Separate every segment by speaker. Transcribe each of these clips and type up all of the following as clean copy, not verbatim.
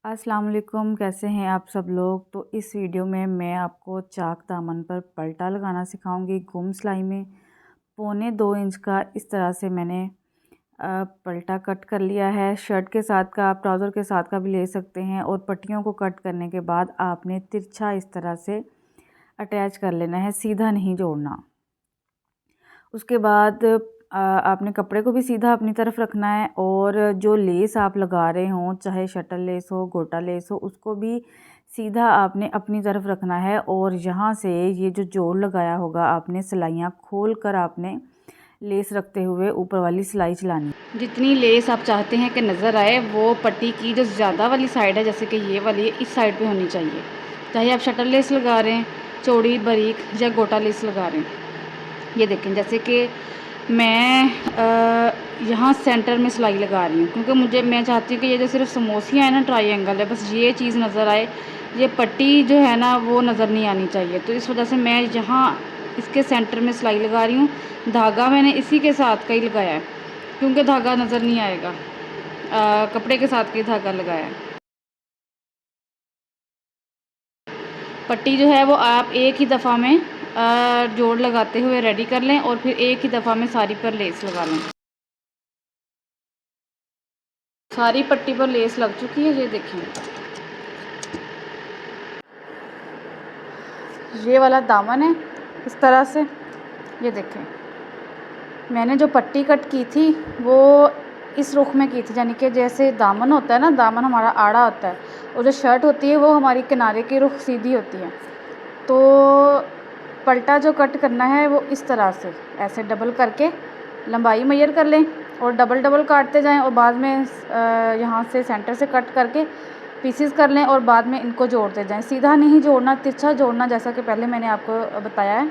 Speaker 1: अस्सलाम वालेकुम, कैसे हैं आप सब लोग। तो इस वीडियो में मैं आपको चाक दामन पर पलटा लगाना सिखाऊंगी। गुम सिलाई में 1.25 इंच का इस तरह से मैंने पलटा कट कर लिया है। शर्ट के साथ का, आप ट्राउज़र के साथ का भी ले सकते हैं। और पट्टियों को कट करने के बाद आपने तिरछा इस तरह से अटैच कर लेना है, सीधा नहीं जोड़ना। उसके बाद आपने कपड़े को भी सीधा अपनी तरफ रखना है, और जो लेस आप लगा रहे हों, चाहे शटल लेस हो, गोटा लेस हो, उसको भी सीधा आपने अपनी तरफ रखना है। और यहाँ से ये जो जोड़ लगाया होगा, आपने सिलाइयाँ खोल कर आपने लेस रखते हुए ऊपर वाली सिलाई चलानी।
Speaker 2: जितनी लेस आप चाहते हैं कि नज़र आए, वो पट्टी की जो ज़्यादा वाली साइड है, जैसे कि ये वाली, इस साइड पे होनी चाहिए। चाहे आप शटल लेस लगा रहे हैं, चौड़ी बारीक, या गोटा लेस लगा रहे हैं। ये देखें, जैसे कि मैं यहाँ सेंटर में सिलाई लगा रही हूँ, क्योंकि मैं चाहती हूँ कि ये जो सिर्फ समोसियाँ है ना, ट्रायंगल है, बस ये चीज़ नज़र आए। ये पट्टी जो है ना, वो नज़र नहीं आनी चाहिए। तो इस वजह से मैं यहाँ इसके सेंटर में सिलाई लगा रही हूँ। धागा मैंने इसी के साथ का ही लगाया है, क्योंकि धागा नज़र नहीं आएगा। कपड़े के साथ का ही धागा लगाया है। पट्टी जो है वो आप एक ही दफ़ा में जोड़ लगाते हुए रेडी कर लें, और फिर एक ही दफ़ा में सारी पर लेस लगा लें। सारी पट्टी पर लेस लग चुकी है, ये देखें। ये वाला दामन है इस तरह से, ये देखें। मैंने जो पट्टी कट की थी वो इस रुख में की थी, यानी कि जैसे दामन होता है ना, दामन हमारा आड़ा होता है, और जो शर्ट होती है वो हमारी किनारे की रुख सीधी होती है। तो पलटा जो कट करना है वो इस तरह से, ऐसे डबल करके लंबाई मेजर कर लें, और डबल डबल काटते जाएं, और बाद में यहाँ से सेंटर से कट करके पीसीस कर लें, और बाद में इनको जोड़ते जाएं। सीधा नहीं जोड़ना, तिरछा जोड़ना, जैसा कि पहले मैंने आपको बताया है।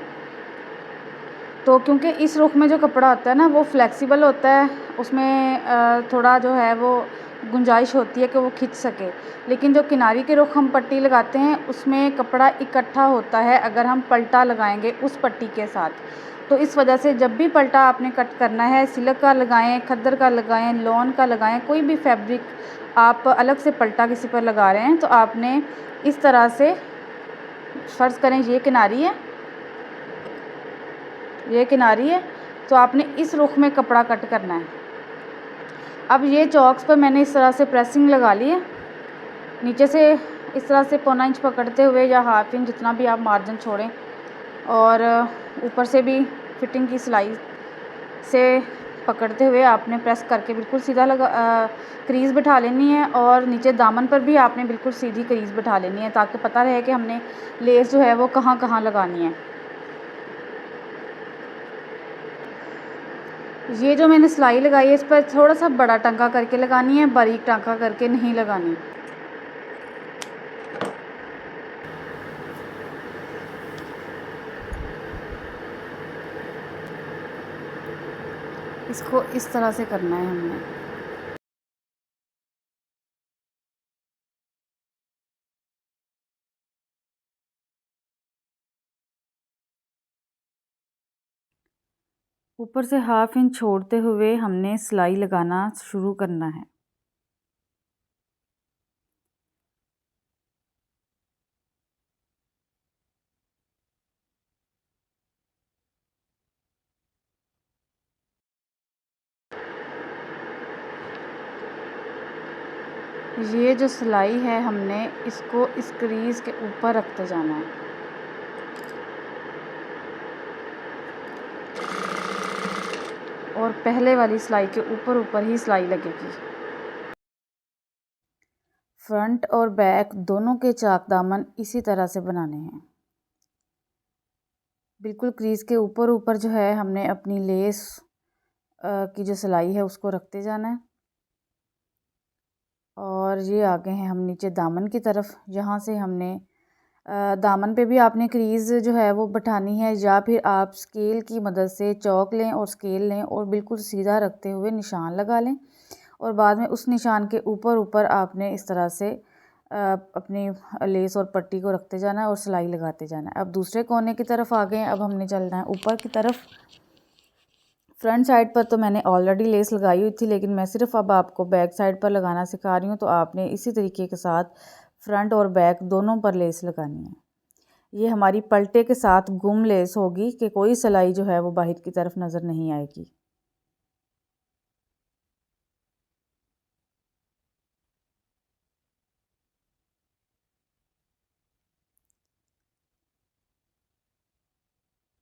Speaker 2: तो क्योंकि इस रुख में जो कपड़ा होता है ना, वो फ्लेक्सिबल होता है, उसमें थोड़ा जो है वो गुंजाइश होती है कि वो खिंच सके। लेकिन जो किनारी के रुख हम पट्टी लगाते हैं, उसमें कपड़ा इकट्ठा होता है अगर हम पलटा लगाएंगे उस पट्टी के साथ। तो इस वजह से जब भी पलटा आपने कट करना है, सिल्क का लगाएं, खद्दर का लगाएं, लॉन का लगाएं, कोई भी फैब्रिक आप अलग से पलटा किसी पर लगा रहे हैं, तो आपने इस तरह से, फ़र्ज़ करें ये किनारी है, ये किनारी है, तो आपने इस रुख में कपड़ा कट करना है। अब ये चॉक्स पर मैंने इस तरह से प्रेसिंग लगा ली है। नीचे से इस तरह से 1.25 इंच पकड़ते हुए, या 1/2 इंच, जितना भी आप मार्जिन छोड़ें, और ऊपर से भी फिटिंग की सिलाई से पकड़ते हुए आपने प्रेस करके बिल्कुल सीधा क्रीज़ बिठा लेनी है। और नीचे दामन पर भी आपने बिल्कुल सीधी क्रीज़ बिठा लेनी है, ताकि पता रहे कि हमने लेस जो है वो कहाँ कहाँ लगानी है। ये जो मैंने सिलाई लगाई है, इस पर थोड़ा सा बड़ा टांका करके लगानी है, बारीक टांका करके नहीं लगानी। इसको इस तरह से करना है हमने।
Speaker 1: ऊपर से 1/2 इंच छोड़ते हुए हमने सिलाई लगाना शुरू करना है। ये जो सिलाई है, हमने इसको इस क्रीज़ के ऊपर रखते जाना है। और पहले वाली सिलाई के ऊपर ऊपर ही सिलाई लगेगी। फ्रंट और बैक दोनों के चाक दामन इसी तरह से बनाने हैं। बिल्कुल क्रीज़ के ऊपर ऊपर जो है, हमने अपनी लेस की जो सिलाई है उसको रखते जाना है। और ये आगे हैं हम नीचे दामन की तरफ। यहाँ से हमने दामन पे भी आपने क्रीज़ जो है वो बिठानी है, या फिर आप स्केल की मदद से चौक लें और स्केल लें, और बिल्कुल सीधा रखते हुए निशान लगा लें। और बाद में उस निशान के ऊपर ऊपर आपने इस तरह से अपनी लेस और पट्टी को रखते जाना है और सिलाई लगाते जाना है। अब दूसरे कोने की तरफ आ गए हैं, अब हमने चलना है ऊपर की तरफ। फ्रंट साइड पर तो मैंने ऑलरेडी लेस लगाई हुई थी, लेकिन मैं सिर्फ अब आपको बैक साइड पर लगाना सिखा रही हूँ। तो आपने इसी तरीके के साथ फ्रंट और बैक दोनों पर लेस लगानी है। ये हमारी पलटे के साथ गुम लेस होगी कि कोई सिलाई जो है वो बाहर की तरफ नज़र नहीं आएगी।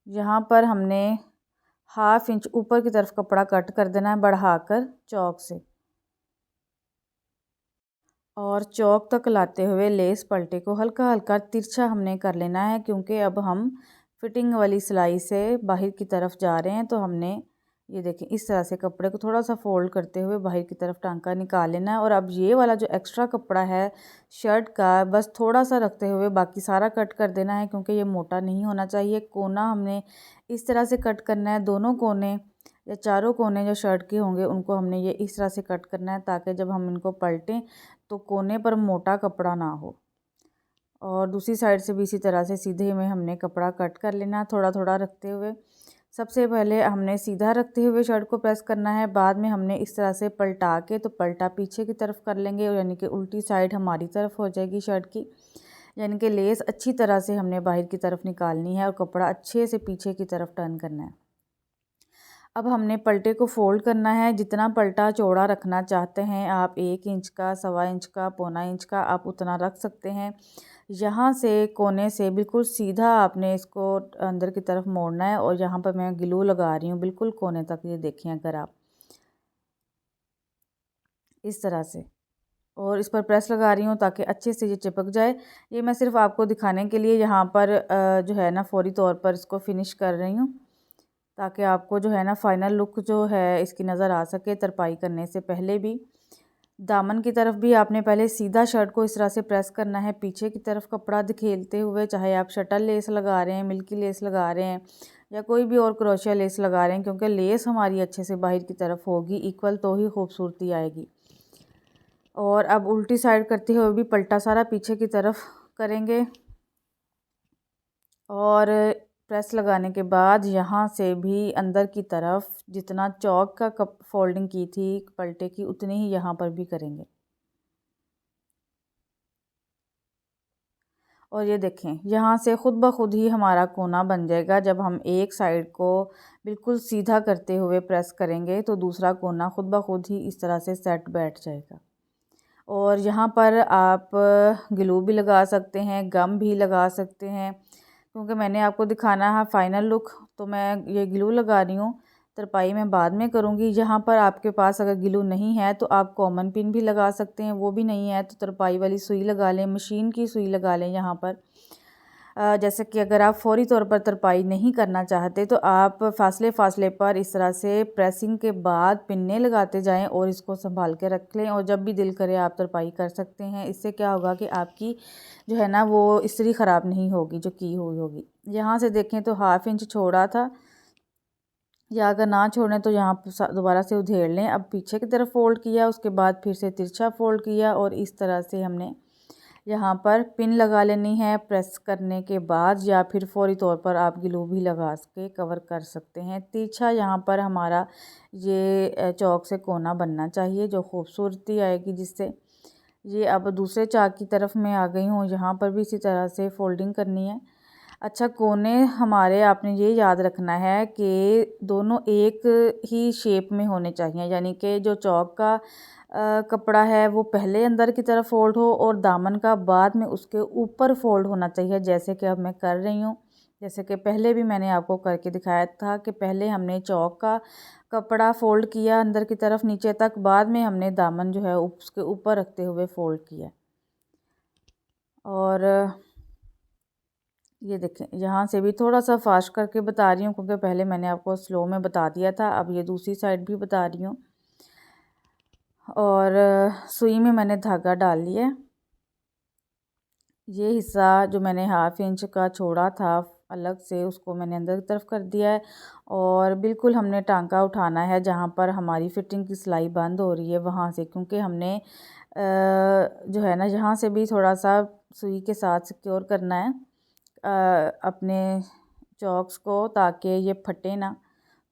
Speaker 1: यहाँ पर हमने 1/2 इंच ऊपर की तरफ कपड़ा कट कर देना है बढ़ाकर चौक से, और चौक तक लाते हुए लेस पलटे को हल्का हल्का तिरछा हमने कर लेना है, क्योंकि अब हम फिटिंग वाली सिलाई से बाहर की तरफ जा रहे हैं। तो हमने ये देखें इस तरह से कपड़े को थोड़ा सा फोल्ड करते हुए बाहर की तरफ टांका निकाल लेना है। और अब ये वाला जो एक्स्ट्रा कपड़ा है शर्ट का, बस थोड़ा सा रखते हुए बाकी सारा कट कर देना है, क्योंकि ये मोटा नहीं होना चाहिए। कोना हमने इस तरह से कट करना है, दोनों कोने या चारों कोने जो शर्ट के होंगे उनको हमने ये इस तरह से कट करना है, ताकि जब हम इनको पलटें तो कोने पर मोटा कपड़ा ना हो। और दूसरी साइड से भी इसी तरह से सीधे में हमने कपड़ा कट कर लेना, थोड़ा थोड़ा रखते हुए। सबसे पहले हमने सीधा रखते हुए शर्ट को प्रेस करना है, बाद में हमने इस तरह से पलटा के तो पलटा पीछे की तरफ कर लेंगे, यानी कि उल्टी साइड हमारी तरफ हो जाएगी शर्ट की। यानी कि लेस अच्छी तरह से हमने बाहर की तरफ निकालनी है और कपड़ा अच्छे से पीछे की तरफ टर्न करना है। अब हमने पलटे को फोल्ड करना है। जितना पलटा चौड़ा रखना चाहते हैं आप, 1 इंच का, 1.25 इंच का, 1.25 इंच का, आप उतना रख सकते हैं। यहाँ से कोने से बिल्कुल सीधा आपने इसको अंदर की तरफ मोड़ना है, और यहाँ पर मैं ग्लू लगा रही हूँ बिल्कुल कोने तक। ये देखें अगर आप इस तरह से, और इस पर प्रेस लगा रही हूँ ताकि अच्छे से ये चिपक जाए। ये मैं सिर्फ आपको दिखाने के लिए यहाँ पर जो है ना फौरी तौर पर इसको फिनिश कर रही हूँ, ताकि आपको जो है ना फाइनल लुक जो है इसकी नज़र आ सके तरपाई करने से पहले भी। दामन की तरफ भी आपने पहले सीधा शर्ट को इस तरह से प्रेस करना है, पीछे की तरफ कपड़ा धकेलते हुए, चाहे आप शटल लेस लगा रहे हैं, मिल्की लेस लगा रहे हैं, या कोई भी और क्रोशिया लेस लगा रहे हैं, क्योंकि लेस हमारी अच्छे से बाहर की तरफ होगी इक्वल, तो ही खूबसूरती आएगी। और अब उल्टी साइड करते हुए भी पलटा सारा पीछे की तरफ करेंगे, और प्रेस लगाने के बाद यहाँ से भी अंदर की तरफ जितना चौक का कप फोल्डिंग की थी पलटे की, उतनी ही यहाँ पर भी करेंगे। और ये देखें यहाँ से ख़ुद ब खुद ही हमारा कोना बन जाएगा। जब हम एक साइड को बिल्कुल सीधा करते हुए प्रेस करेंगे तो दूसरा कोना ख़ुद ब खुद ही इस तरह से सेट बैठ जाएगा। और यहाँ पर आप ग्लू भी लगा सकते हैं, गम भी लगा सकते हैं, क्योंकि मैंने आपको दिखाना है फाइनल लुक, तो मैं ये ग्लू लगा रही हूँ। तरपाई मैं बाद में करूँगी। यहाँ पर आपके पास अगर ग्लू नहीं है तो आप कॉमन पिन भी लगा सकते हैं, वो भी नहीं है तो तरपाई वाली सुई लगा लें, मशीन की सुई लगा लें। यहाँ पर जैसे कि अगर आप फौरी तौर पर तरपाई नहीं करना चाहते तो आप फासले फासले पर इस तरह से प्रेसिंग के बाद पिन्ने लगाते जाएं और इसको संभाल के रख लें, और जब भी दिल करे आप तरपाई कर सकते हैं। इससे क्या होगा कि आपकी जो है ना वो इस्त्री ख़राब नहीं होगी जो की हुई होगी। यहाँ से देखें तो 1/2 इंच छोड़ा था, या अगर ना छोड़ें तो यहाँ दोबारा से उधेड़ लें। अब पीछे की तरफ फ़ोल्ड किया, उसके बाद फिर से तिरछा फ़ोल्ड किया, और इस तरह से हमने यहाँ पर पिन लगा लेनी है प्रेस करने के बाद, या फिर फौरी तौर पर आप ग्लू भी लगा के कवर कर सकते हैं। तिरछा यहाँ पर हमारा ये चौक से कोना बनना चाहिए जो खूबसूरती आएगी जिससे। ये अब दूसरे चाक की तरफ मैं आ गई हूँ, यहाँ पर भी इसी तरह से फ़ोल्डिंग करनी है। अच्छा, कोने हमारे आपने ये याद रखना है कि दोनों एक ही शेप में होने चाहिए, यानी कि जो चौक का कपड़ा है वो पहले अंदर की तरफ फ़ोल्ड हो और दामन का बाद में उसके ऊपर फ़ोल्ड होना चाहिए, जैसे कि अब मैं कर रही हूँ। जैसे कि पहले भी मैंने आपको करके दिखाया था कि पहले हमने चौक का कपड़ा फ़ोल्ड किया अंदर की तरफ नीचे तक, बाद में हमने दामन जो है उसके ऊपर रखते हुए फ़ोल्ड किया। और ये देखें यहाँ से भी थोड़ा सा फास्ट करके बता रही हूँ, क्योंकि पहले मैंने आपको स्लो में बता दिया था। अब ये दूसरी साइड भी बता रही हूँ। और सुई में मैंने धागा डाल लिया। ये हिस्सा जो मैंने 1/2 इंच का छोड़ा था अलग से, उसको मैंने अंदर की तरफ कर दिया है, और बिल्कुल हमने टांका उठाना है जहाँ पर हमारी फिटिंग की सिलाई बंद हो रही है वहाँ से, क्योंकि हमने जो है ना यहाँ से भी थोड़ा सा सुई के साथ सिक्योर करना है अपने चॉक्स को, ताकि ये फटे ना।